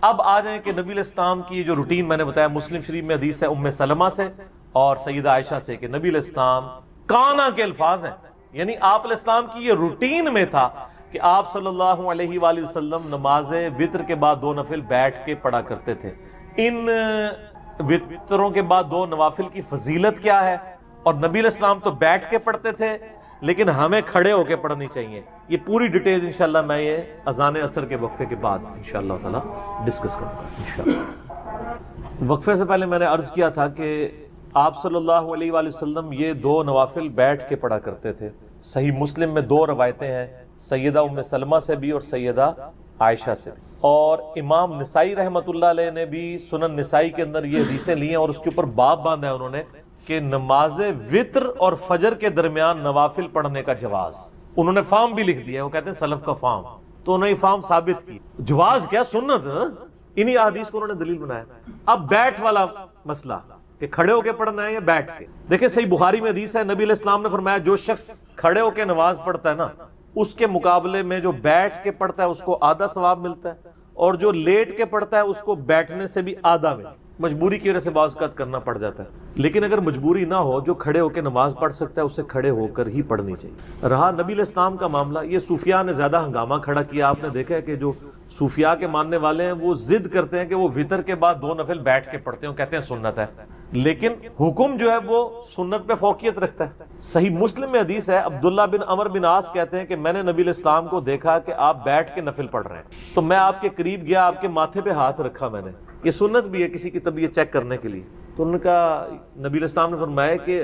اب آ جائیں کہ نبی علیہ السلام کی جو روٹین میں نے بتایا، مسلم شریف میں حدیث ہے ام سلمہ سے اور سیدہ عائشہ سے کہ نبی علیہ السلام کانا کے الفاظ ہیں، یعنی آپ علیہ السلام کی یہ روٹین میں تھا کہ آپ صلی اللہ علیہ وآلہ وسلم نماز وتر کے بعد 2 نفل بیٹھ کے پڑھا کرتے تھے۔ ان وتروں کے بعد 2 نوافل کی فضیلت کیا ہے، اور نبی علیہ السلام تو بیٹھ کے پڑھتے تھے لیکن ہمیں کھڑے ہو کے پڑھنی چاہیے، یہ پوری ڈیٹیل انشاءاللہ میں یہ اذان عصر کے وقفے کے بعد انشاءاللہ تعالی ڈسکس کروں گا انشاءاللہ۔ وقفے سے پہلے میں نے عرض کیا تھا کہ آپ صلی اللہ علیہ وآلہ وسلم یہ 2 نوافل بیٹھ کے پڑھا کرتے تھے۔ صحیح مسلم میں 2 روایتیں ہیں، سیدہ ام سلمہ سے بھی اور سیدہ عائشہ سے بھی، اور امام نسائی رحمۃ اللہ علیہ نے بھی سنن نسائی کے اندر یہ حدیثیں لی ہیں اور اس کے اوپر باب باندھا ہے انہوں نے کہ نماز وتر اور فجر کے درمیان نوافل پڑھنے کا جواز، انہوں نے فارم بھی لکھ دیا، وہ کہتے ہیں سلف کا فارم، تو انہوں نے فارم ثابت کی، جواز کیا سنت، انہی احادیث کو انہوں نے دلیل بنایا۔ اب بیٹھ والا مسئلہ کہ کھڑے ہو کے پڑھنا ہے یا بیٹھ کے، دیکھیں صحیح بخاری میں حدیث ہے، نبی علیہ السلام نے فرمایا جو شخص کھڑے ہو کے نماز پڑھتا ہے نا، اس کے مقابلے میں جو بیٹھ کے پڑھتا ہے اس کو آدھا ثواب ملتا ہے، اور جو لیٹ کے پڑھتا ہے اس کو بیٹھنے سے بھی آدھا ملتا ہے۔ مجبوری کی وجہ سے بعض اوقات کرنا پڑ جاتا ہے، لیکن اگر مجبوری نہ ہو، جو کھڑے ہو کے نماز پڑھ سکتا ہے اسے کھڑے ہو کر ہی پڑھنی چاہیے۔ رہا نبی علیہ السلام کا معاملہ، یہ صوفیاء نے زیادہ ہنگامہ کھڑا کیا، آپ نے دیکھا ہے کہ جو صوفیاء کے ماننے والے ہیں وہ ضد کرتے ہیں کہ وہ وتر کے بعد 2 نفل بیٹھ کے پڑھتے ہیں، کہتے ہیں سنت ہے، لیکن حکم جو ہے وہ سنت پہ فوقیت رکھتا ہے۔ صحیح مسلم میں حدیث ہے، عبداللہ بن عمر بن عاص کہتے ہیں کہ میں نے نبی علیہ السلام کو دیکھا کہ آپ بیٹھ کے نفل پڑھ رہے ہیں، تو میں آپ کے قریب گیا، آپ کے ماتھے پہ ہاتھ رکھا، میں نے، یہ سنت بھی ہے کسی کی طبیعت چیک کرنے کے لیے، تو ان کا نبی علیہ السلام نے فرمایا کہ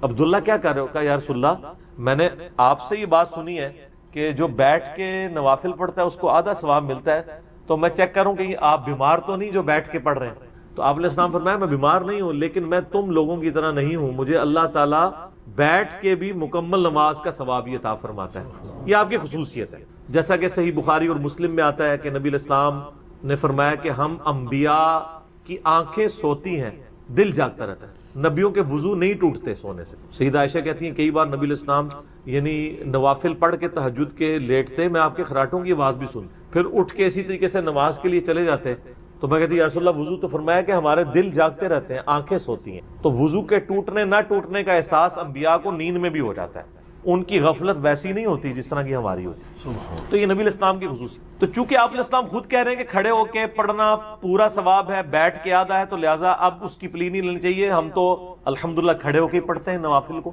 عبداللہ کیا کر رہے ہو؟ کہا یا رسول اللہ میں نے آپ سے یہ بات سنی ہے کہ جو بیٹھ کے نوافل پڑھتا ہے اس کو آدھا ثواب ملتا ہے، تو میں چیک کروں کہ آپ بیمار تو نہیں جو بیٹھ کے پڑھ رہے ہیں؟ تو آپ علیہ السلام فرمایا میں بیمار نہیں ہوں، لیکن میں تم لوگوں کی طرح نہیں ہوں، مجھے اللہ تعالیٰ بیٹھ کے بھی مکمل نماز کا ثواب یہ عطا فرماتا ہے، یہ آپ کی خصوصیت ہے۔ جیسا کہ صحیح بخاری اور مسلم میں آتا ہے کہ نبی علیہ السلام نے فرمایا کہ ہم انبیاء کی آنکھیں سوتی ہیں، دل جاگتا رہتا ہے، نبیوں کے وضو نہیں ٹوٹتے سونے سے۔ سیدہ عائشہ کہتی ہیں کئی بار نبی علیہ السلام یعنی نوافل پڑھ کے تہجد کے لیٹتے، میں آپ کے خراٹوں کی آواز بھی سن، پھر اٹھ کے اسی طریقے سے نماز کے لیے چلے جاتے، تو میں کہتی یا رسول اللہ وضو تو فرمایا کہ ہمارے دل جاگتے رہتے ہیں، آنکھیں سوتی ہیں، تو وضو کے ٹوٹنے نہ ٹوٹنے کا احساس انبیاء کو نیند میں بھی ہو جاتا ہے، ان کی غفلت ویسی نہیں ہوتی جس طرح کی ہماری ہوتی، تو یہ نبی علیہ السلام کی خصوصیت۔ تو چونکہ آپ علیہ السلام خود کہہ رہے ہیں کہ کھڑے ہو کے پڑھنا پورا ثواب ہے، بیٹھ کے آدھا ہے، تو لہٰذا اب اس کی پلی نہیں لینی چاہیے، ہم تو الحمدللہ کھڑے ہو کے پڑھتے ہیں نوافل کو،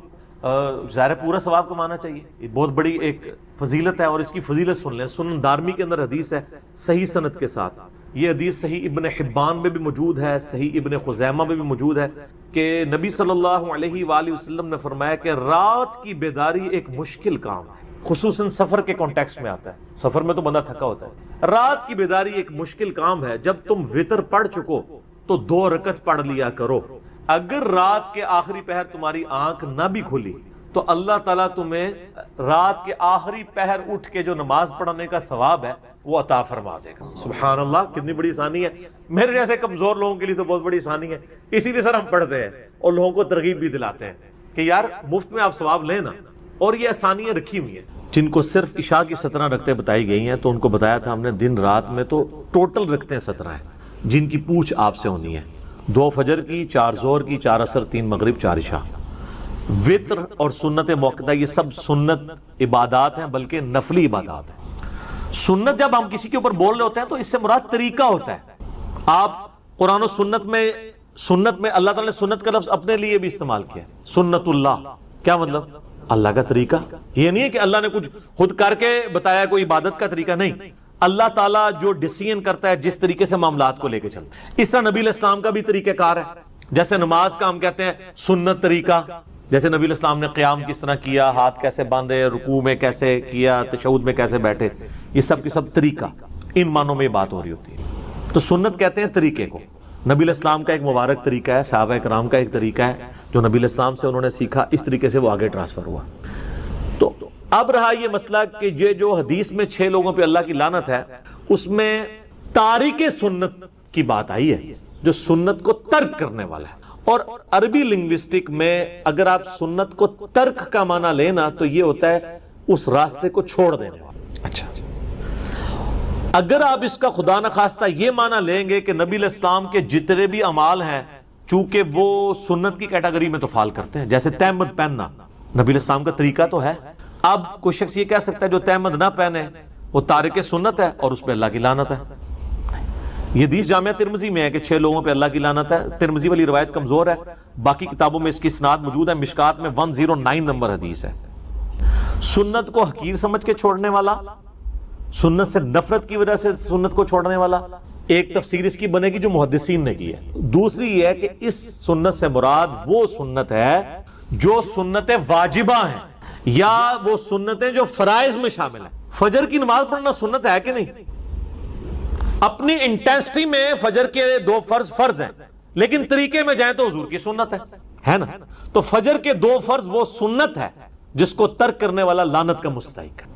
ظاہر پورا ثواب کمانا چاہیے، یہ بہت بڑی ایک فضیلت ہے، اور اس کی فضیلت سن لیں، سنن دارمی کے اندر حدیث ہے صحیح سند کے ساتھ، یہ حدیث صحیح ابن حبان میں بھی موجود ہے، صحیح ابن خزیمہ میں بھی موجود ہے کہ نبی صلی اللہ علیہ وآلہ وسلم نے فرمایا کہ رات کی بیداری ایک مشکل کام ہے، خصوصاً سفر کے کانٹیکسٹ میں آتا ہے، سفر میں تو بندہ تھکا ہوتا ہے، رات کی بیداری ایک مشکل کام ہے، جب تم وتر پڑھ چکو تو 2 رکعت پڑھ لیا کرو، اگر رات کے آخری پہر تمہاری آنکھ نہ بھی کھلی تو اللہ تعالیٰ تمہیں رات کے آخری پہر اٹھ کے جو نماز پڑھنے کا ثواب ہے وہ عطا فرما دے گا۔ سبحان اللہ، کتنی بڑی آسانی ہے، میرے جیسے کمزور لوگوں کے لیے تو بہت بڑی آسانی ہے، اسی لیے سر ہم پڑھتے ہیں اور لوگوں کو ترغیب بھی دلاتے ہیں کہ یار مفت میں آپ ثواب لیں نا، اور یہ آسانیاں رکھی ہوئی ہیں جن کو صرف عشاء کی 17 رکعتیں بتائی گئی ہیں، تو ان کو بتایا تھا ہم نے دن رات میں تو ٹوٹل رکعتیں 17 ہیں جن کی پوچھ آپ سے ہونی ہے، 2 فجر کی، 4 ظہر کی، 4 عصر، 3 مغرب، 4 عشاء، وتر اور سنت موقدہ، یہ سب سنت عبادات ہیں، بلکہ نفلی عبادات ہیں۔ سنت جب ہم کسی کے اوپر بول رہے ہوتے ہیں تو اس سے مراد طریقہ ہوتا ہے، آپ قرآن و سنت میں اللہ تعالیٰ نے سنت کا لفظ اپنے لیے بھی استعمال کیا، سنت اللہ، کیا مطلب؟ اللہ کا طریقہ، یہ نہیں ہے کہ اللہ نے کچھ خود کر کے بتایا کوئی عبادت کا طریقہ، نہیں، اللہ تعالیٰ جو ڈیسیژن کرتا ہے جس طریقے سے معاملات کو لے کے چلتا ہے، اس طرح نبی علیہ السلام کا بھی طریقہ کار ہے، جیسے نماز کا ہم کہتے ہیں سنت طریقہ، جیسے نبی علیہ السلام نے قیام کس طرح کیا، ہاتھ کیسے باندھے، رکوع میں کیسے کیا، تشہد میں کیسے بیٹھے، یہ سب کی سب طریقہ، ان معنوں میں بات ہو رہی ہوتی ہے، تو سنت کہتے ہیں طریقے کو۔ نبی علیہ السلام کا ایک مبارک طریقہ ہے، صحابہ کرام کا ایک طریقہ ہے جو نبی علیہ السلام سے انہوں نے سیکھا، اس طریقے سے وہ آگے ٹرانسفر ہوا۔ تو اب رہا یہ مسئلہ کہ یہ جو حدیث میں 6 لوگوں پہ اللہ کی لعنت ہے، اس میں تارک سنت کی بات آئی ہے، جو سنت کو ترک کرنے والا ہے، اور عربی لنگوسٹک میں اگر آپ سنت کو ترک کا معنی لینا تو یہ ہوتا ہے اس راستے کو چھوڑ دینے والا۔ اچھا، اگر آپ اس کا خدا نخواستہ یہ معنی لیں گے کہ نبی علیہ السلام کے جتنے بھی اعمال ہیں چونکہ وہ سنت کی کیٹیگری میں تو فال کرتے ہیں، جیسے تہمد پہننا نبی علیہ السلام کا طریقہ تو ہے، اب کوئی شخص یہ کہہ سکتا ہے جو تہمد نہ پہنے وہ تارک سنت ہے اور اس پہ اللہ کی لعنت ہے۔ یہ حدیث جامعہ ترمذی میں ہے کہ 6 لوگوں پہ اللہ کی لعنت ہے، ترمذی والی روایت کمزور ہے، باقی کتابوں میں اس کی اسناد موجود ہے، مشکات میں 109 نمبر حدیث ہے۔ سنت کو حقیر سمجھ کے چھوڑنے والا، سنت سے نفرت کی وجہ سے سنت کو چھوڑنے والا، ایک تفسیر اس کی بنے گی جو محدثین نے کی ہے۔ دوسری یہ ہے کہ اس سنت سے مراد وہ سنت ہے جو سنت واجبہ ہیں یا وہ سنتیں جو فرائض میں شامل ہیں۔ فجر کی نماز پڑھنا سنت ہے کہ نہیں؟ اپنی انٹینسٹی میں فجر کے 2 فرض ہیں، لیکن طریقے میں جائیں تو حضور کی سنت ہے نا؟ تو فجر کے 2 فرض وہ سنت ہے جس کو ترک کرنے والا لعنت کا مستحق ہے۔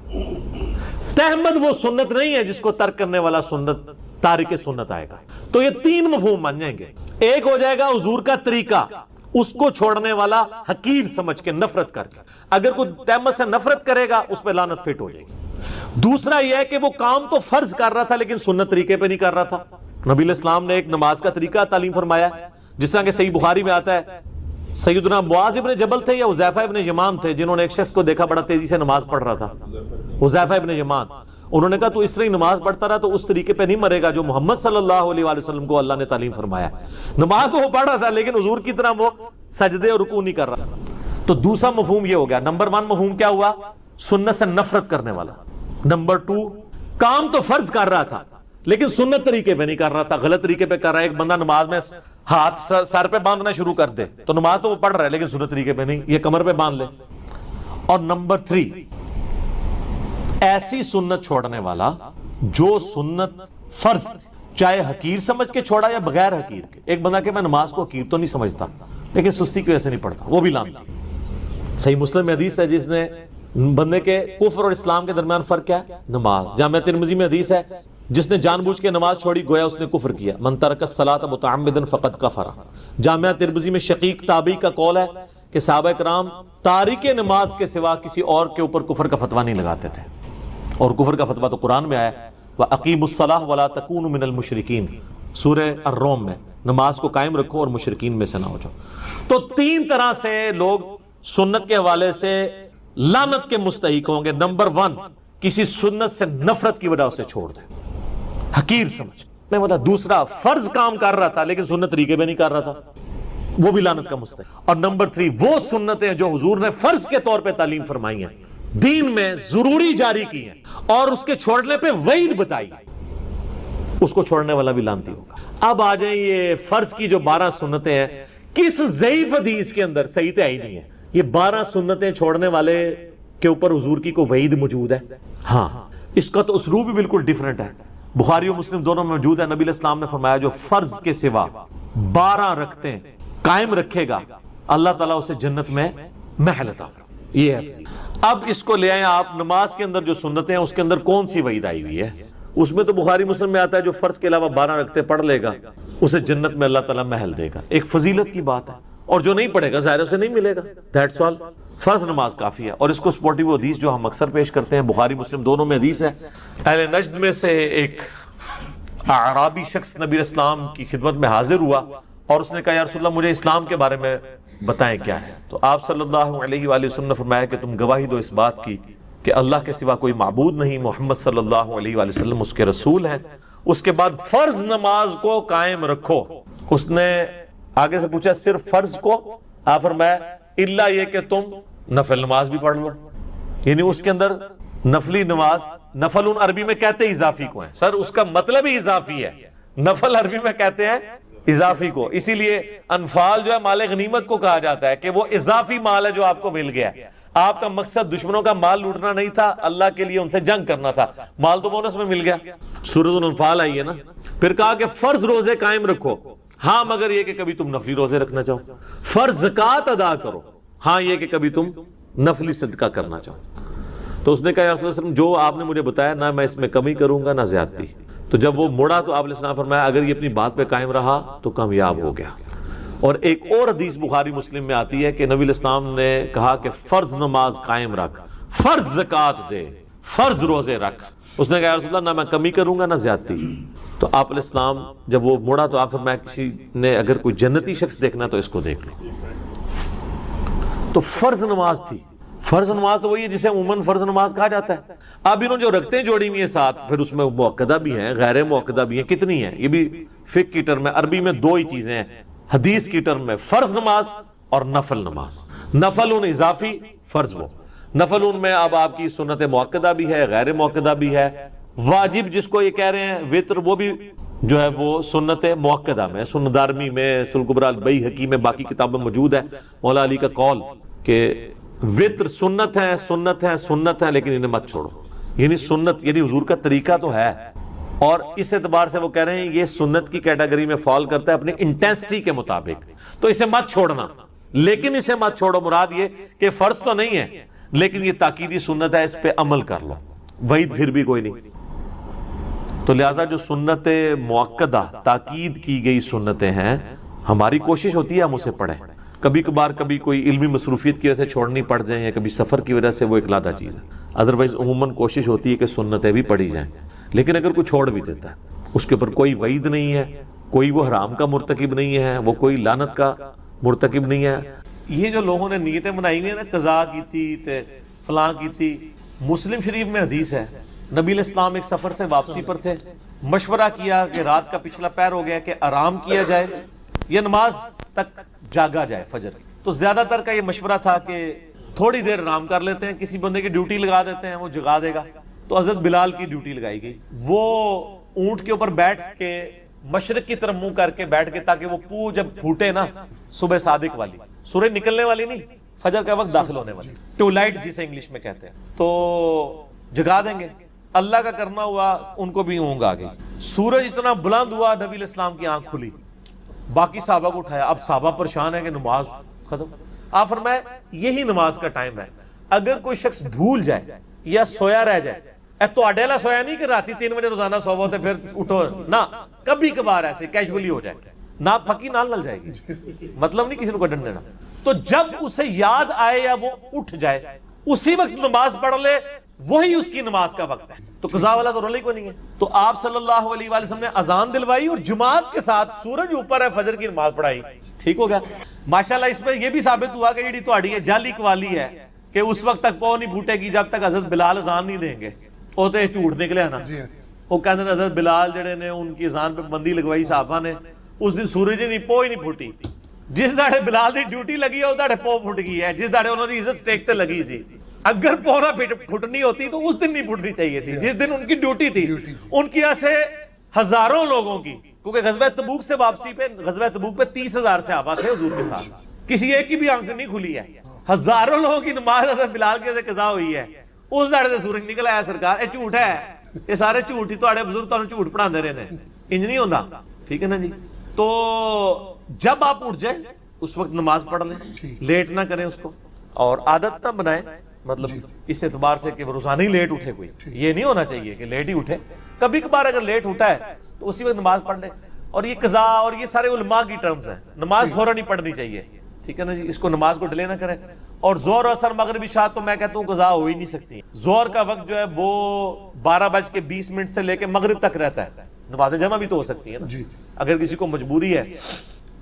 تہمد وہ سنت نہیں ہے جس کو ترک کرنے والا سنت تارک سنت آئے گا۔ تو یہ 3 مفہوم بن جائیں گے۔ ایک ہو جائے گا حضور کا طریقہ، اس کو چھوڑنے والا حقیر سمجھ کے نفرت کر کے، اگر کوئی تہمت سے نفرت کرے گا اس پہ لعنت فٹ ہو جائے گی۔ دوسرا یہ ہے کہ وہ کام تو فرض کر رہا تھا لیکن سنت طریقے پہ نہیں کر رہا تھا۔ نبی علیہ السلام نے ایک نماز کا طریقہ تعلیم فرمایا، جس طرح کہ صحیح بخاری میں آتا ہے، سیدنا معاذ ابن جبل تھے یا حذیفہ ابن یمان تھے جنہوں نے ایک شخص کو دیکھا بڑا تیزی سے نماز پڑھ رہا تھا، حذیفہ ابن یمان۔ انہوں نے کہا تو اس طرح ہی نماز پڑھتا رہا تو اس طریقے پہ نہیں مرے گا جو محمد صلی اللہ علیہ وآلہ وسلم کو اللہ نے تعلیم فرمایا۔ نماز تو وہ پڑھ رہا تھا لیکن حضور کی طرح وہ سجدے اور رکوع نہیں کر رہا تھا۔ تو دوسرا مفہوم یہ ہو گیا۔ نمبر 1 مفہوم کیا ہوا؟ سنت سے نفرت کرنے والا۔ نمبر 2 کام تو فرض کر رہا تھا لیکن سنت طریقے پہ نہیں کر رہا تھا، غلط طریقے پہ کر رہا ہے۔ ایک بندہ نماز میں ہاتھ سر پہ باندھنا شروع کر دے تو نماز تو وہ پڑھ رہا ہے لیکن سنت طریقے پہ نہیں، یہ کمر پہ باندھ لے۔ اور نمبر 3 ایسی سنت چھوڑنے والا جو سنت فرض چاہے حقیر سمجھ کے چھوڑا یا بغیر حقیر کے۔ ایک بندہ کہ میں نماز کو حقیر تو نہیں سمجھتا لیکن سستی کی وجہ سے نہیں پڑھتا، وہ بھی لعنتی۔ صحیح مسلم میں حدیث ہے جس نے بندے کے کفر اور اسلام کے درمیان فرق کیا ہے؟ نماز۔ جامعہ ترمذی میں حدیث ہے جس نے جان بوجھ کے نماز چھوڑی گویا اس نے کفر کیا، من ترک الصلاۃ متعمدا فقد کفر۔ جامعہ ترمذی میں شقیق تابعی کا قول ہے کہ صحابہ کرام تارک نماز کے سوا کسی اور کے اوپر کفر کا فتویٰ نہیں لگاتے تھے، اور کفر کا فتویٰ تو قرآن میں آیا ہے، وَأَقِیمُوا الصَّلَاةَ وَلَا تَكُونُوا مِنَ الْمُشْرِكِينَ، سورہ الروم میں، نماز کو قائم رکھو اور مشرکین میں سے نہ ہو جاؤ۔ تو 3 طرح سے لوگ سنت کے حوالے سے لعنت کے مستحق ہوں گے۔ نمبر 1 کسی سنت سے نفرت کی وجہ سے چھوڑ دے، حقیر سمجھ۔ دوسرا فرض کام کر رہا تھا لیکن سنت طریقے پہ نہیں کر رہا تھا، وہ بھی لعنت کا مستحق۔ اور نمبر 3 وہ سنتیں جو حضور نے فرض کے طور پہ تعلیم فرمائی ہیں، دین میں ضروری جاری کی ہیں اور اس کے چھوڑنے پہ وعید بتائی، اس کو چھوڑنے والا بھی لعنتی ہوگا۔ اب آ جائیں یہ فرض کی جو 12 سنتیں ہیں، کس ضعیف حدیث کے اندر صحیح تو ہی نہیں ہے یہ 12 سنتیں چھوڑنے والے کے اوپر حضور کی کوئی وعید موجود ہے؟ ہاں، اس کا تو اسلوب بھی بالکل ڈیفرنٹ ہے، بخاری و مسلم دونوں میں موجود ہے۔ نبی علیہ السلام نے فرمایا جو فرض کے سوا 12 رکھتے قائم رکھے گا اللہ تعالیٰ اسے جنت میں محل عطا فرمائے۔ یہ ہے۔ اب اس کو لے آئیں آپ، نماز کے اندر جو سنتیں ہیں اس کے اندر کون سی وعید آئی ہوئی ہے؟ اس میں تو بخاری مسلم میں آتا ہے جو فرض کے علاوہ 12 رکھتے پڑھ لے گا اسے جنت میں اللہ تعالیٰ محل دے گا۔ ایک فضیلت کی بات ہے، اور جو نہیں پڑھے گا ظاہر اسے نہیں ملے گا، دیٹس آل۔ فرض نماز کافی ہے، اور اس کو سپورٹی وہ حدیث جو ہم اکثر پیش کرتے ہیں، بخاری مسلم دونوں میں حدیث ہے۔ اہل نجد میں سے ایک اعرابی شخص نبی اسلام کی خدمت میں حاضر ہوا اور اس نے کہا یا رسول اللہ مجھے اسلام کے بارے میں بتائیں کیا ہے۔ تو آپ صلی اللہ علیہ وآلہ وسلم نے فرمایا کہ تم گواہی دو اس بات کی کہ اللہ کے سوا کوئی معبود نہیں، محمد صلی اللہ علیہ وآلہ وسلم اس کے رسول ہیں۔ اس کے بعد فرض نماز کو قائم رکھو۔ اس نے آگے سے پوچھا صرف فرض کو؟ آپ فرمایا الا یہ کہ تم نفل نماز بھی پڑھ لو، یعنی اس کے اندر نفلی نماز، نفل عربی میں کہتے ہیں اضافی کو ہے، سر اس کا مطلب ہی اضافی ہے، نفل عربی میں کہتے ہیں اضافی کو، اسی لیے انفال جو ہے مال غنیمت کو کہا جاتا ہے کہ وہ اضافی مال ہے جو آپ کو مل گیا ہے۔ آپ کا مقصد دشمنوں کا مال لوٹنا نہیں تھا، اللہ کے لیے ان سے جنگ کرنا تھا، مال تو بونس میں مل گیا۔ سورۃ الانفال آئی ہے نا۔ پھر کہا کہ فرض روزے قائم رکھو، ہاں مگر یہ کہ کبھی تم نفلی روزے رکھنا چاہو۔ فرض زکوٰۃ ادا کرو، ہاں یہ کہ کبھی تم نفلی صدقہ کرنا چاہو۔ تو اس نے کہا یا رسول اللہ صلی اللہ علیہ وسلم جو آپ نے مجھے بتایا نہ میں اس میں کمی کروں گا نہ زیادتی۔ تو جب وہ مڑا تو آپ علیہ السلام فرمایا اگر یہ اپنی بات پہ قائم رہا تو کامیاب ہو گیا۔ اور ایک اور حدیث بخاری مسلم میں آتی ہے کہ نبی علیہ السلام نے کہا کہ فرض نماز قائم رکھ، فرض زکوٰۃ دے، فرض روزے رکھ، اس نے کہا یا رسول اللہ نہ میں کمی کروں گا نہ زیادتی. تو آپ علیہ السلام جب وہ مڑا تو آپ فرمایا کسی نے اگر کوئی جنتی شخص دیکھنا تو اس کو دیکھ لو. تو فرض نماز تھی. فرض نماز تو وہی ہے جسے عموماً فرض نماز کہا جاتا ہے. اب انہوں جو رکھتے ہیں جوڑی ہوئی ہیں ساتھ، پھر اس میں مؤکدہ بھی ہیں غیر مؤکدہ بھی ہیں. کتنی ہیں؟ یہ بھی فقہ کی ٹرم میں، عربی میں دو ہی چیزیں ہیں. حدیث کی ٹرم میں فرض نماز اور نفل نماز. نفل ان اضافی، فرض وہ. نفل ان میں اب آپ کی سنت مؤکدہ بھی ہے غیر مؤکدہ بھی ہے. واجب جس کو یہ کہہ رہے ہیں وتر، وہ بھی جو ہے وہ سنت مؤکدہ میں، سنن دارمی میں، سنن کبریٰ البیہقی میں، باقی کتابوں میں موجود ہے مولا علی کا قول کہ وتر سنت ہے سنت ہے سنت ہے لیکن انہیں مت چھوڑو. یعنی سنت یعنی حضور کا طریقہ تو ہے، اور اس اعتبار سے وہ کہہ رہے ہیں یہ سنت کی کیٹیگری میں فال کرتا ہے اپنی انٹینسٹی کے مطابق، تو اسے مت چھوڑنا. لیکن اسے مت چھوڑو مراد یہ کہ فرض تو نہیں ہے لیکن یہ تاکیدی سنت ہے، اس پہ عمل کر لو. وعید پھر بھی کوئی نہیں. تو لہٰذا جو سنت مؤکدہ تاکید کی گئی سنتیں ہیں، ہماری کوشش ہوتی ہے ہم اسے پڑھیں. کبھی کبھار کبھی کوئی علمی مصروفیت کی وجہ سے چھوڑنی پڑ جائیں یا کبھی سفر کی وجہ سے، وہ ایک علیحدہ چیز ہے. ادروائز عموماً کوشش ہوتی ہے کہ سنتیں بھی پڑھی جائیں. لیکن اگر کوئی چھوڑ بھی دیتا ہے اس کے اوپر کوئی وعید نہیں ہے، کوئی وہ حرام کا مرتکب نہیں ہے، وہ کوئی لعنت کا مرتکب نہیں ہے. یہ جو لوگوں نے نیتیں بنائی ہوئی ہیں نا، قضا کی تھی فلاں کی تھی، مسلم شریف میں حدیث ہے نبی علیہ السلام ایک سفر سے واپسی پر تھے، مشورہ کیا کہ رات کا پچھلا پہر ہو گیا کہ آرام کیا جائے یا نماز تک جاگا جائے فجر کی. تو زیادہ تر کا یہ مشورہ تھا کہ تھوڑی دیر آرام کر لیتے ہیں، کسی بندے کی ڈیوٹی لگا دیتے ہیں وہ جگا دے گا. تو حضرت بلال کی ڈیوٹی لگائی گئی. وہ اونٹ کے اوپر بیٹھ کے مشرق کی طرف منہ کر کے بیٹھ کے تاکہ وہ جب پھوٹے نا صبح صادق والی، سورج نکلنے والی نہیں، فجر کا وقت داخل ہونے والی، ٹو لائٹ جسے انگلش میں کہتے ہیں، تو جگا دیں گے. اللہ کا کرنا ہوا ان کو بھی اونگ آ گئی. سورج اتنا بلند ہوا نبی علیہ السلام کی آنکھ کھلی، باقی صحابہ کو اٹھایا. اب صحابہ پریشان ہے کہ نماز ختم. آپ فرمائے یہی نماز کا ٹائم ہے. اگر کوئی شخص بھول جائے یا سویا رہ جائے، تو اڈیلا سویا نہیں کہ راتی 3 بجے روزانہ سو ہوتے پھر اٹھو نہ، کبھی کبھار ایسے کیجولی ہو جائے، نہ پھکی نہ لل جائے گی، مطلب نہیں کسی کو ڈنڈ دینا. تو جب اسے یاد آئے یا وہ اٹھ جائے اسی وقت نماز پڑھ لے، وہی اس کی نماز کا وقت ہے. تو قضا والا تو رول ہی کوئی نہیں ہے. تو آپ صلی اللہ علیہ وآلہ وسلم نے اذان دلوائی اور جماعت کے ساتھ سورج اوپر ہے فجر کی نماز پڑھائی. ٹھیک ہو گیا. ماشاءاللہ اس میں یہ بھی ثابت ہوا کہ یہ تہاڈی جعلی قوالی ہے کہ اس وقت تک پو نہیں پھوٹے گی جب تک حضرت بلال اذان نہیں دیں گے. وہ تو جھوٹ نکلے نا. وہ کہتے ہیں حضرت بلال جڑے نے ان کی اذان پہ بندی لگوائی صحابہ نے، اس دن سورج ہی نہیں، پو ہی نہیں پھوٹی. جس داڑے بلال دی ڈیوٹی لگی ہے اس داڑے پو پھٹ گئی ہے، جس داڑے انہوں نے عزت سٹیک تے لگی سی. اگر پونا پھٹنی ہوتی تو اس دن نہیں پھٹنی چاہیے تھی، جس دن ان کی ڈیوٹی تھی. ان کی ایسے ہزاروں لوگوں کی، کیونکہ غزوہ تبوک سے واپسی پہ، غزوہ تبوک پہ 30,000 صحابہ تھے حضور کے ساتھ، کسی ایک کی بھی آنکھ نہیں کھلی ہے. ہزاروں لوگوں کی نماز حضرت بلال کے سے قضا ہوئی ہے. اس داڑے سے سورج نکلا ہے. سرکار یہ جھوٹ ہے، یہ سارے جھوٹ ہی تہاڈے بزرگ تانوں جھوٹ پڑھا دے رہے ہیں، انج نہیں ہوندا. ٹھیک ہے نا جی. تو جب آپ اٹھ جائیں اس وقت نماز پڑھ لیں، لیٹ نہ کریں اس کو، اور عادت نہ بنائیں. مطلب اس اعتبار سے کہ روزانہ ہی لیٹ اٹھے، کوئی یہ نہیں ہونا چاہیے کہ لیٹ ہی اٹھے. کبھی کبھار اگر لیٹ اٹھا ہے تو اسی وقت نماز پڑھ لیں. اور یہ قضا اور یہ سارے علماء کی ٹرمز ہیں، نماز فوراً نہیں پڑھنی چاہیے. ٹھیک ہے نا جی. اس کو نماز کو ڈیلے نہ کریں. اور زہر اثر مغرب عشاء تو میں کہتا ہوں قضا ہو ہی نہیں سکتی. زہر کا وقت جو ہے وہ 12:20 سے لے کے مغرب تک رہتا ہے. نماز جمع بھی تو ہو سکتی ہے نا اگر کسی کو مجبوری ہے.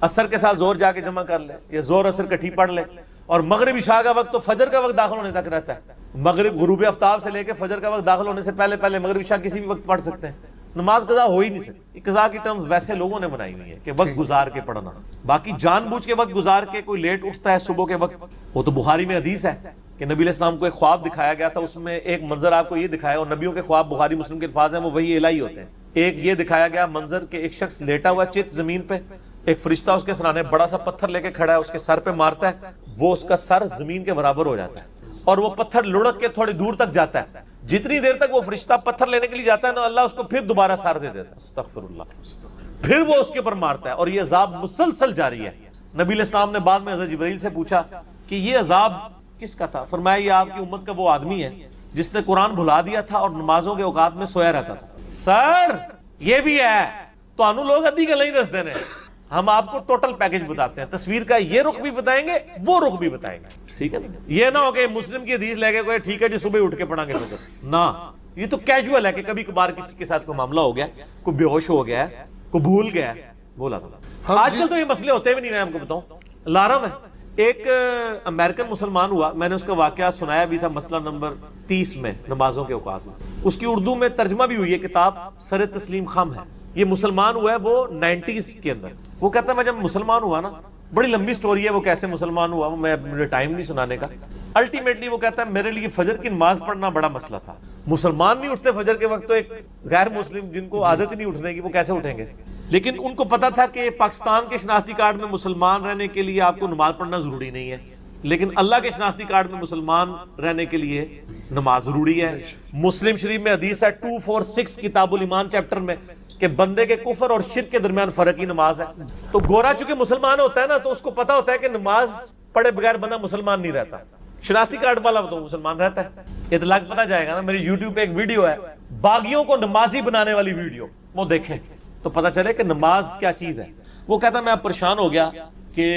اثر کے ساتھ زہر جا کے جمع کر لے یا زہر اثر کٹھی پڑھ لے. اور مغرب عشاء کا وقت تو فجر کا وقت داخل ہونے تک رہتا ہے. مغرب غروب آفتاب سے لے کے فجر کا وقت داخل ہونے سے پہلے مغرب عشاء کسی بھی وقت پڑھ سکتے ہیں. نماز قضا ہو ہی نہیں سکتی. قضا کی ٹرمز ویسے لوگوں نے بنائی ہوئی ہے کہ وقت گزار کے پڑھنا. باقی جان بوجھ کے وقت گزار کے کوئی لیٹ اٹھتا ہے صبح کے وقت، وہ تو بخاری میں حدیث ہے کہ نبی علیہ السلام کو ایک خواب دکھایا گیا تھا. اس میں ایک منظر آپ کو یہ دکھایا، اور نبیوں کے خواب بخاری مسلم کے الفاظ ہیں وہ وہی الہی ہوتے ہیں. ایک یہ دکھایا گیا منظر کہ ایک شخص لیٹا ہوا چت زمین پہ، ایک فرشتہ اس کے سرانے بڑا سا پتھر لے کے کھڑا ہے، اس کے سر پہ مارتا ہے، وہ اس کا سر زمین کے برابر ہو جاتا ہے اور وہ پتھر لڑک کے تھوڑی دور تک جاتا ہے. جتنی دیر تک وہ فرشتہ پتھر لینے کے لیے جاتا ہے نا، اللہ اس کو پھر دوبارہ سر دے دیتا ہے. استغفر اللہ. پھر وہ اس کے اوپر مارتا ہے اور یہ عذاب مسلسل جاری ہے. نبی علیہ السلام نے بعد میں حضرت جبرائیل سے پوچھا کہ یہ عذاب کس کا تھا؟ فرمایا یہ آپ کی امت کا وہ آدمی ہے جس نے قرآن بھلا دیا تھا اور نمازوں کے اوقات میں سویا رہتا تھا. سر یہ بھی ہے تو انو لوگ ادھی گل نہیں دس دینے، ہم آپ کو ٹوٹل پیکج بتاتے ہیں. تصویر کا یہ رخ بھی بتائیں گے، وہ رخ بھی بتائیں گے. ٹھیک ہے نا. یہ نہ ہو کہ مسلم کی حدیث لے کے کوئی ٹھیک ہے جی صبح اٹھ کے پڑھا گے فجر، نہ یہ تو کیجول ہے کہ کبھی کبھار کسی کے ساتھ کوئی معاملہ ہو گیا, کوئی بے ہوش ہو گیا ہے, کوئی بھول گیا ہے, بولا تھا. آج کل تو یہ مسئلے ہوتے بھی نہیں, میں آپ کو بتاؤں. الارم ہے. ایک امریکن مسلمان ہوا, میں نے اس کا واقعہ سنایا بھی تھا مسئلہ نمبر 30 میں, نمازوں کے اوقات میں. اس کی اردو میں ترجمہ بھی ہوئی ہے کتاب, سر تسلیم خم ہے. یہ مسلمان ہوا ہے وہ 90s کے اندر. وہ کہتا ہے میں جب مسلمان ہوا نا, بڑی لمبی سٹوری ہے وہ کیسے مسلمان ہوا, مجھے ٹائم نہیں سنانے کا. الٹیمیٹلی وہ کہتا ہے میرے لیے فجر کی نماز پڑھنا بڑا مسئلہ تھا. مسلمان نہیں اٹھتے فجر کے وقت, تو ایک غیر مسلم جن کو عادت ہی نہیں اٹھنے کی وہ کیسے اٹھیں گے. لیکن ان کو پتا تھا کہ پاکستان کے شناختی کارڈ میں مسلمان رہنے کے لیے آپ کو نماز پڑھنا ضروری نہیں ہے, لیکن اللہ کے شناختی کارڈ میں مسلمان رہنے کے لیے نماز ضروری ہے. مسلم شریف میں حدیث ہے 246 کتاب الایمان چیپٹر میں کہ بندے کے کفر اور شرک کے درمیان فرق ہی نماز ہے. تو گورا چونکہ مسلمان ہوتا ہے نا, تو اس کو پتا ہوتا ہے کہ نماز پڑھے بغیر بندہ مسلمان نہیں رہتا. شناختی کارڈ والا تو مسلمان رہتا ہے. اطلاق پتا جائے گا نا, میری یوٹیوب پہ ایک ویڈیو ہے باغیوں کو نمازی بنانے والی ویڈیو, وہ دیکھیں تو پتا چلے کہ نماز کیا چیز ہے. وہ کہتا ہے میں اب پریشان ہو گیا کہ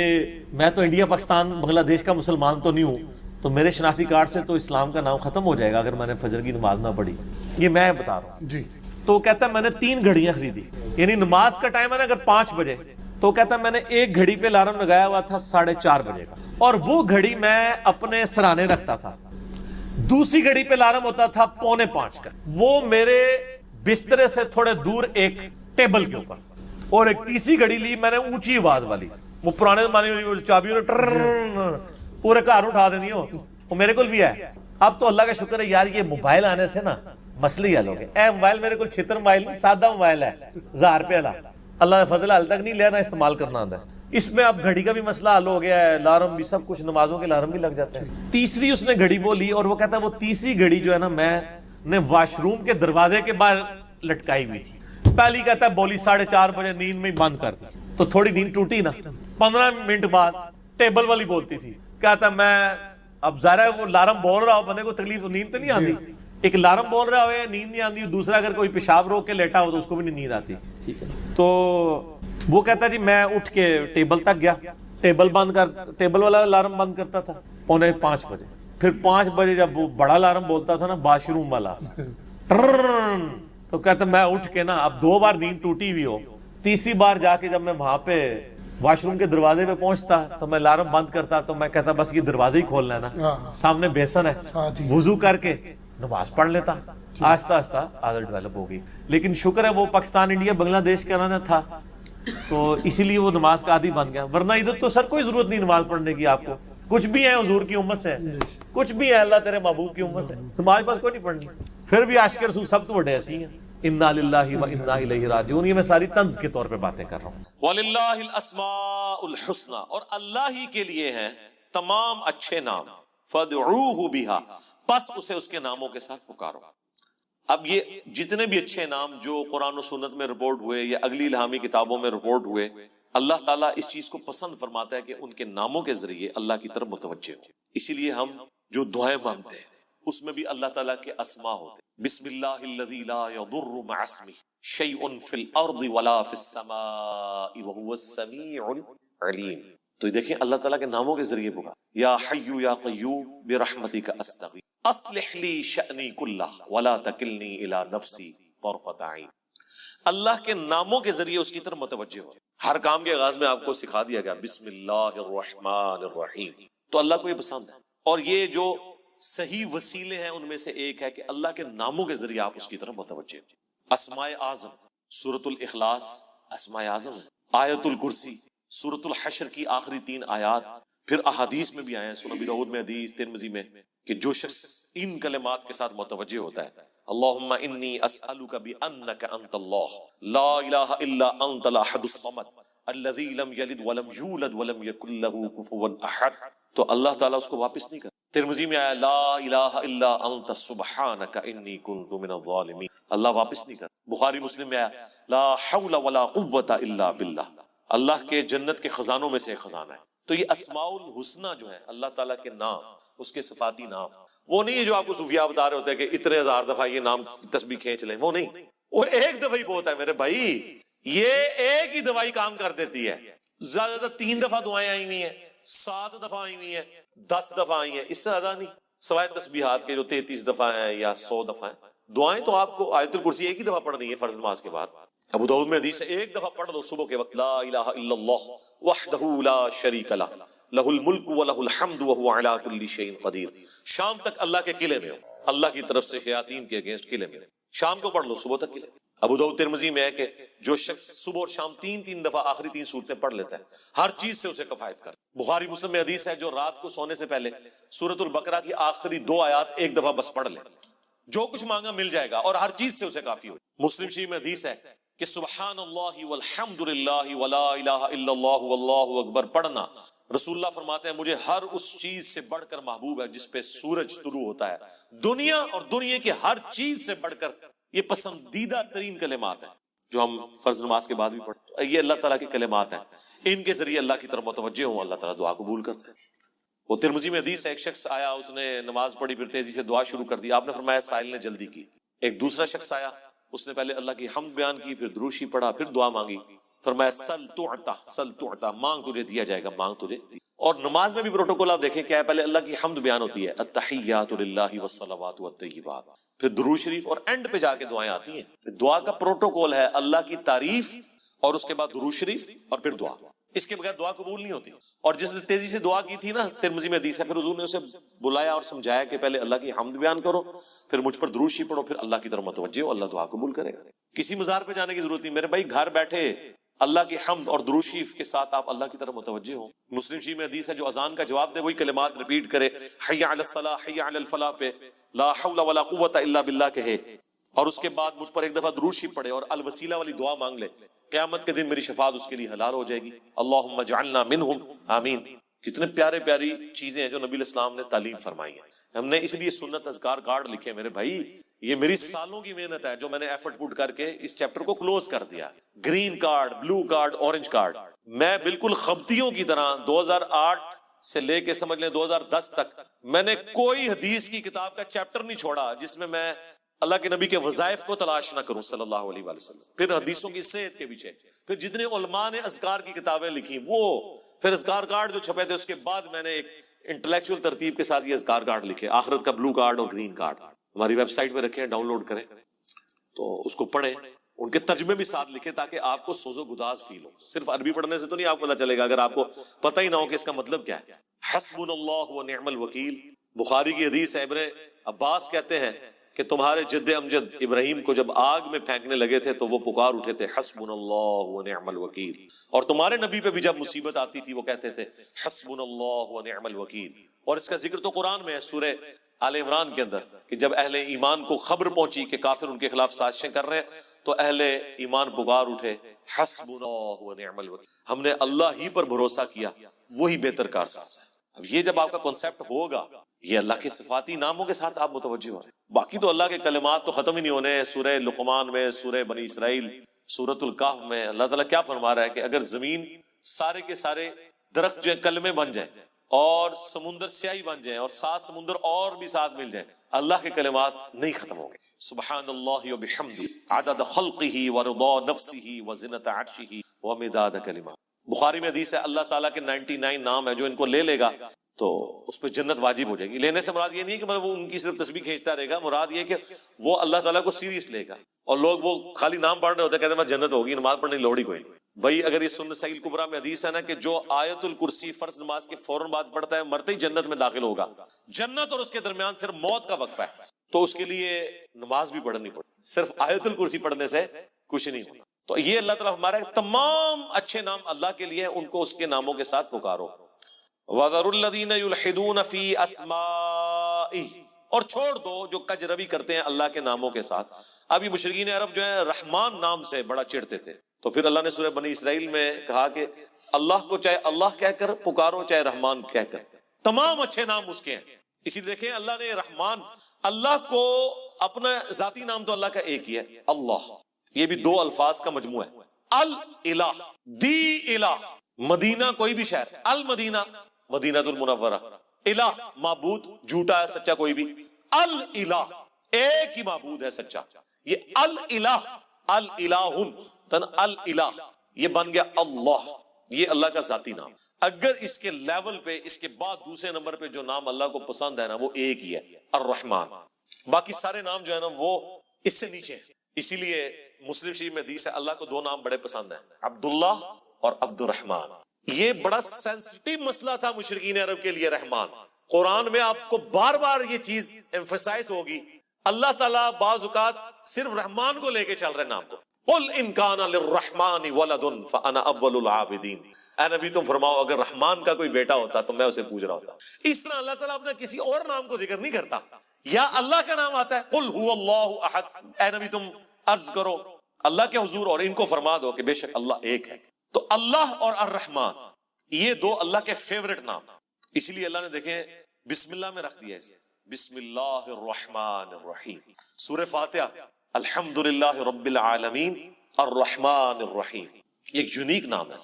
میں تو انڈیا پاکستان بنگلہ دیش کا مسلمان تو نہیں ہوں, تو میرے شناختی کارڈ سے تو اسلام کا نام ختم ہو جائے گا اگر میں نے فجر کی نماز نہ پڑھی. یہ میں بتا رہا ہوں جی. تو کہتا ہے میں نے 3 گھڑیاں خریدی, یعنی نماز کا ٹائم ہے نا اگر 5 بجے, تو کہتا ہے میں نے ایک گھڑی پہ الارم لگایا ہوا تھا 4:30 بجے کا, اور وہ گھڑی میں اپنے سرانے رکھتا تھا. دوسری گھڑی پہ الارم ہوتا تھا 4:45 کا, وہ میرے بسترے سے تھوڑے دور ایک ٹیبل کے اوپر. اور ایک تیسری گھڑی لی میں نے اونچی آواز والی, وہ پرانے زمانے میں چابیوں نے پورے گھر اٹھا دینی ہو, وہ میرے کول بھی ہے. اب تو اللہ کا شکر ہے یار, یہ موبائل آنے سے نا مسئلے ہی حل ہو گئے. اے موبائل میرے کو 76 موبائل نہیں, سادہ موبائل ہے 1000 روپے والا, اللہ کا فضل حال تک نہیں لینا, استعمال کرنا آتا ہے. اس میں اب گھڑی کا بھی مسئلہ حل ہو گیا ہے, الارم بھی, سب کچھ, نمازوں کے الارم بھی لگ جاتے ہیں. تیسری اس نے گھڑی وہ لی, اور وہ کہتا ہے وہ تیسری گھڑی جو ہے نا میں نے واش روم کے دروازے کے باہر لٹکائی ہوئی تھی. پہلی کہتا ہے بولی 4:30 بجے, نیند میں بند کر دی, تو تھوڑی نیند ٹوٹی نا, 15 منٹ بعد ٹیبل والی بولتی تھی. کہتا ہے میں اب ظاہر ہے وہ الارم بول رہا ہو, بندے کو تکلیف, نیند تو نہیں آتی. ایک الارم بول رہا ہوئے نیند نہیں آتی, دوسرا اگر کوئی پیشاب روک کے لیٹا ہو تو اس کو بھی نہیں نیند آتی. ٹھیک ہے, تو وہ کہتا جی میں اٹھ کے ٹیبل تک گیا, ٹیبل والا الارم بند کرتا تھا 4:45 بجے. پھر 5 بجے جب وہ بڑا الارم بولتا تھا نا واش روم والا, تو کہتا میں اٹھ کے نا, اب 2 بار نیند ٹوٹی ہوئی ہو, تیسری بار جا کے جب میں وہاں پہ واش روم کے دروازے پہ پہنچتا تو میں الارم بند کرتا, تو میں کہتا بس یہ دروازے ہی کھولنا ہے نا, سامنے بیسن ہے, وضو کر کے نماز پڑھ لیتا. آہستہ آہستہ عادت ڈیولپ ہوگی. لیکن شکر ہے وہ پاکستان انڈیا بنگلہ دیش کا نا تھا, تو اسی لیے وہ نماز کا عادی بن گیا. ورنہ ادھر تو سر کوئی ضرورت نہیں نماز پڑھنے کی, آپ کو کچھ بھی ہے حضور کی امت سے, کچھ بھی ہے اللہ تیرے محبوب کی امت سے, تمہارے پاس کوئی نہیں پڑھنی. پھر بھی عاشق رسول سب تو بڑے ایسی ہیں. انا للہ و انا الیہ راجعون, یہ میں ساری طنز کے طور پہ باتیں کر رہا ہوں. وَلِلَّهِ الْأَسْمَاءُ الْحُسْنَى, اور اللہ ہی کے لیے ہیں تمام اچھے نام. فَادْعُوهُ بِهَا, پس اسے اس کے ناموں کے ساتھ پکارو. اب یہ جتنے بھی اچھے نام جو قرآن و سنت میں رپورٹ ہوئے یا اگلی الہامی کتابوں میں رپورٹ ہوئے, اللہ تعالیٰ اس چیز کو پسند فرماتا ہے کہ ان کے ناموں کے ذریعے اللہ کی طرف متوجہ ہو. اسی لیے ہم جو دعائیں مانگتے ہیں اس میں بھی اللہ تعالیٰ کے اسماء ہوتے ہیں. بسم اللہ الذی لا یضر مع اسمہ شیء فی الارض ولا فی السماء وهو السمیع العلیم. تو دیکھیں اللہ تعالیٰ کے ناموں کے ذریعے پکار, یا حی یا قیوم برحمتک استغیث اصلح لی شأنی کلہ ولا تکلنی الی نفسی طرفۃ عین. اللہ کے ناموں کے ذریعے اس کی طرف متوجہ ہو. ہر کام کے آغاز میں آپ کو سکھا دیا گیا بسم اللہ الرحمن الرحیم, تو اللہ کو یہ پسند ہے. اور یہ جو صحیح وسیلے ہیں ان میں سے ایک ہے کہ اللہ کے ناموں کے ذریعے آپ اس کی طرف متوجہ ہو. اسماء اعظم, سورۃ الاخلاص اسماء اعظم ہے. آیت الکرسی, سورۃ الحشر کی آخری 3 آیات. پھر احادیث میں بھی آئے ہیں, سنن ابی داؤد میں حدیث, ترمذی میں, کہ جو شخص ان کلمات کے ساتھ متوجہ ہوتا ہے, اللہم انی اسألک بانک انت اللہ لا الہ الا انت الاحد الصمد الذی لم یلد ولم یولد ولم یکن لہ کفوا احد, تو اللہ تعالیٰ اس کو واپس نہیں کرتا. ترمذی میں آیا لا الہ الا انت سبحانک انی کنت من الظالمین, اللہ واپس نہیں کرتا. بخاری مسلم میں آیا لا حول ولا قوۃ الا باللہ, اللہ کے جنت کے خزانوں میں سے ایک خزانہ ہے. تو یہ اسماء الحسنہ جو ہے اللہ تعالیٰ کے نام, اس کے صفاتی نام, وہ نہیں ہے جو آپ کو صوفیاء بتا رہے ہوتے ہیں کہ اتنے 1000 دفعہ یہ نام تسبیح کھینچ لیں, وہ نہیں. وہ ایک دفعہ ہی بہت ہے میرے بھائی, یہ ایک ہی دوائی کام کر دیتی ہے. زیادہ تر 3 دفعہ دعائیں آئی ہوئی ہیں, 7 دفعہ آئی ہوئی ہیں, 10 دفعہ آئی ہیں, اس سے زیادہ نہیں. سوائے تسبیحات کے جو 33 دفعہ ہیں یا 100 دفعہ ہیں, دعائیں تو آپ کو آیت الکرسی ایک ہی دفعہ پڑھنی ہے فرض نماز کے بعد. ابو داؤد میں حدیث ہے ایک دفعہ پڑھ لو صبح کے وقت, لا الہ الا اللہ وحدہ لا شریک لہ لہ الملک ولہ الحمد وہو علی کل شیء قدیر. شام تک اللہ کے قلعے میں ہو, اللہ کی طرف سے شیاطین کے اگینسٹ قلعے میں ہو, شام کو پڑھ لو صبح تک قلعے. ابو داؤد ترمذی میں ہے کہ جو شخص صبح اور شام تین دفعہ آخری 3 صورتیں پڑھ لیتا ہے ہر چیز سے اسے کفایت کر. بخاری مسلم میں حدیث ہے جو رات کو سونے سے پہلے سورۃ البقرہ کی آخری 2 آیات ایک دفعہ بس پڑھ لے, جو کچھ مانگا مل جائے گا اور ہر چیز سے اسے کافی ہو. مسلم شریف میں حدیث ہے کہ سبحان اللہ والحمد للہ ولا الہ الا اللہ واللہ اکبر پڑھنا, رسول اللہ فرماتے ہیں مجھے ہر اس چیز سے بڑھ کر محبوب ہے جس پہ سورج طلوع ہوتا ہے. دنیا اور دنیا کی ہر چیز سے بڑھ کر یہ پسندیدہ ترین کلمات ہیں جو ہم فرض نماز کے بعد بھی پڑھتے ہیں. یہ اللہ تعالیٰ کے کلمات ہیں, ان کے ذریعے اللہ کی طرف متوجہ ہوں, اللہ تعالیٰ دعا قبول کرتے ہیں. وہ ترمذی میں حدیث ہے ایک شخص آیا, اس نے نماز پڑھی پھر تیزی سے دعا شروع کر دی, آپ نے فرمایا سائل نے جلدی کی. ایک دوسرا شخص آیا, اس نے پہلے اللہ کی حمد بیان کی, پھر دروشی پڑھا, پھر دعا مانگی, فرمایا سل تعطا مانگ تجھے دیا جائے گا, مانگ تجھے. اور نماز میں بھی پروٹوکول آپ دیکھیں کیا ہے, پہلے اللہ کی حمد بیان ہوتی ہے التحیات للہ والصلوات والطیبات, پھر درود شریف اور اینڈ پہ جا کے دعائیں آتی ہیں. دعا کا پروٹوکول ہے اللہ کی تعریف اور اس کے بعد درود شریف اور پھر دعا, اس کے بغیر دعا قبول نہیں ہوتی. اور جس نے تیزی سے دعا کی تھی نا, ترمذی میں حدیث ہے, پھر حضور نے اسے بلایا اور سمجھایا کہ پہلے اللہ کی حمد بیان کرو, پھر مجھ پر درود شریف پڑھو, پھر اللہ کی طرف متوجہ ہو, اللہ دعا قبول کرے گا. کسی مزار پہ جانے کی ضرورت نہیں میرے بھائی, گھر بیٹھے اللہ کی حمد اور درود شریف کے ساتھ آپ اللہ کی طرف متوجہ ہوں. مسلم شریف میں حدیث ہے جو اذان کا جواب دے وہی کلمات ریپیٹ کرے, حی علی الصلاح حی علی الفلاح پہ لا حول ولا قوت الا باللہ کہے, اور اس کے بعد مجھ پر ایک دفعہ درود شریف پڑھے اور الوسیلہ والی دعا مانگ لے, قیامت کے دن میری شفاعت اس کے لیے حلال ہو جائے گی. اللہم اجعلنا منہم آمین. کتنے پیارے پیاری چیزیں ہیں جو نبی علیہ السلام نے تعلیم فرمائی ہیں. ہم نے اس لیے سنت اذکار کارڈ لکھے میرے بھائی, یہ میری سالوں کی محنت ہے جو میں نے ایفرٹ پٹ کر کے اس چیپٹر کو کلوز کر دیا. Green card, blue card, orange card. میں بالکل خبتیوں کی طرح 2008 سے لے کے سمجھ لیں 2010 تک میں نے کوئی حدیث کی کتاب کا چیپٹر نہیں چھوڑا جس میں میں اللہ کے نبی کے وظائف کو تلاش نہ کروں صلی اللہ علیہ وسلم. پھر حدیثوں کی صحت کے پیچھے, پھر جتنے علماء نے اذکار کی کتابیں لکھی وہ, پھر اذکار کارڈ جو چھپے تھے, اس کے بعد میں نے ایک انٹلیکچوئل ترتیب کے ساتھ یہ اذکار کارڈ لکھے, آخرت کا بلو کارڈ اور گرین کارڈ. ہماری ویب سائٹ پہ رکھیں, ڈاؤن لوڈ کریں تو اس کو پڑھیں, ان کے ترجمے بھی ساتھ لکھیں تاکہ آپ کو سوز و گداز فیل ہو. صرف عربی پڑھنے سے تو نہیں آپ کو پتہ چلے گا اگر آپ کو پتہ ہی نہ ہو کہ اس کا مطلب کیا ہے. حسبنا اللہ و نعم الوکیل. بخاری کی حدیث ہے, ابن عباس کہتے ہیں کہ تمہارے جد امجد ابراہیم کو جب آگ میں پھینکنے لگے تھے تو وہ پکار اٹھے تھے حسبنا اللہ و نعم الوکیل. اور تمہارے نبی پہ بھی جب مصیبت آتی تھی وہ کہتے تھے حسبنا اللہ و نعم الوکیل. اور اس کا ذکر تو قرآن میں ہے سورہ آل عمران کے اندر کہ جب اہل ایمان کو خبر پہنچی کہ کافر ان کے خلاف سازشیں کر رہے ہیں تو اہل ایمان پکار اٹھے حسبنا اللہ و نعم الوکیل, ہم نے اللہ ہی پر بھروسہ کیا, وہی بہتر کارساز ہے. اب یہ جب آپ کا کنسیپٹ ہوگا, یہ اللہ کے صفاتی ناموں کے ساتھ آپ متوجہ ہو رہے ہیں. باقی تو اللہ کے کلمات تو ختم ہی نہیں ہونے. سورہ لقمان میں, سورہ بنی اسرائیل, سورۃ الکہف میں اللہ تعالیٰ کیا فرما رہا ہے کہ اگر زمین سارے کے سارے درخت جو ہیں کلمے بن جائیں اور سمندر سیاہی بن جائیں اور 7 سمندر اور بھی ساتھ مل جائیں, اللہ کے کلمات نہیں ختم ہوں گے. سبحان اللہ و بحمدہ عدد خلقہ ورضا نفسہ وزنۃ عرشہ ومداد کلمات. بخاری میں حدیث ہے اللہ تعالیٰ کے 99 نام ہے جو ان کو لے لے گا تو اس پہ جنت واجب ہو جائے گی. لینے سے مراد یہ نہیں ہے کہ مطلب وہ ان کی صرف تسبیح کھینچتا رہے گا, مراد یہ کہ وہ اللہ تعالیٰ کو سیریس لے گا. اور لوگ وہ خالی نام پڑھ رہے ہوتے ہیں, کہتے ہیں بس جنت ہوگی, نماز پڑھنے کی لوڑ ہی کوئی نہیں. بھائی اگر یہ سنن سعید کبریٰ میں حدیث ہے نا کہ جو آیت الکرسی فرض نماز کے فوراً بعد پڑھتا ہے مرتے ہی جنت میں داخل ہوگا. جنت اور اس کے درمیان صرف موت کا وقفہ ہے, تو اس کے لیے نماز بھی پڑھنی پڑے. صرف آیت الکرسی پڑھنے سے کچھ نہیں ہونا. تو یہ اللہ تعالیٰ ہمارا تمام اچھے نام اللہ کے لیے, ان کو اس کے ناموں کے ساتھ پکارو. وَذَرُوا الَّذِينَ يُلْحِدُونَ فِي أَسْمَائِهِ, اور چھوڑ دو جو کج روی کرتے ہیں اللہ کے ناموں کے ساتھ. اب یہ مشرکین عرب جو ہیں رحمان نام سے بڑا چڑھتے تھے, تو پھر اللہ نے سورہ بنی اسرائیل میں کہا کہ اللہ کو چاہے اللہ کہہ کر پکارو چاہے رحمان کہہ کر, تمام اچھے نام اس کے ہیں. اسی دیکھیں اللہ نے رحمان, اللہ کو اپنا ذاتی نام تو اللہ کا ایک ہی ہے اللہ, یہ بھی 2 الفاظ کا مجموعہ ہے. الالہ, دی الہ, مدینہ کوئی بھی شہر, المدینہ مدینہ المنورہ, الہ معبود جھوٹا ہے سچا کوئی بھی, الالہ ایک ہی معبود ہے سچا. یہ الالہ, الالہ تن الالہ, یہ بن گیا اللہ, یہ اللہ کا ذاتی نام. اگر اس کے لیول پہ اس کے بعد دوسرے نمبر پہ جو نام اللہ کو پسند ہے نا وہ ایک ہی ہے, الرحمن. باقی سارے نام جو ہے نا وہ اس سے نیچے ہیں. اسی لیے مسلم شریف میں حدیث ہے اللہ کو 2 نام بڑے پسند ہیں, عبداللہ اور عبد الرحمان. یہ بڑا سینسٹیو مسئلہ تھا مشرکین عرب کے لیے رحمان. قرآن میں آپ کو بار بار یہ چیز ایمفسائز ہوگی. اللہ تعالیٰ بعض اوقات صرف رحمان کو لے کے چل رہے نام کو. قل ان کان للرحمن ولد فانا اول العابدین. اے نبی تم فرماؤ اگر رحمان کا کوئی بیٹا ہوتا تو میں اسے پوچھ رہا ہوتا. اس طرح اللہ تعالیٰ اپنا کسی اور نام کو ذکر نہیں کرتا. یا اللہ کا نام آتا ہے قل هو اللہ احد. اے نبی تم عرض کرو اللہ کے حضور اور ان کو فرما دو کہ بے شک اللہ ایک ہے. تو اللہ اور الرحمن یہ 2 اللہ کے فیورٹ نام. اس لیے اللہ نے دیکھیں بسم اللہ میں رکھ دیا اسے, بسم اللہ الرحمن الرحیم. سورہ فاتحہ الحمدللہ رب العالمین الرحمن الرحیم, ایک یونیک نام ہے.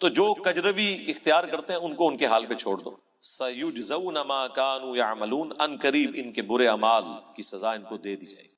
تو جو کجروی اختیار کرتے ہیں ان کو ان کے حال پہ چھوڑ دو. سَيُجْزَوْنَ مَا كَانُوا يَعْمَلُونَ, ان قریب ان کے برے اعمال کی سزا ان کو دے دی جائے گی.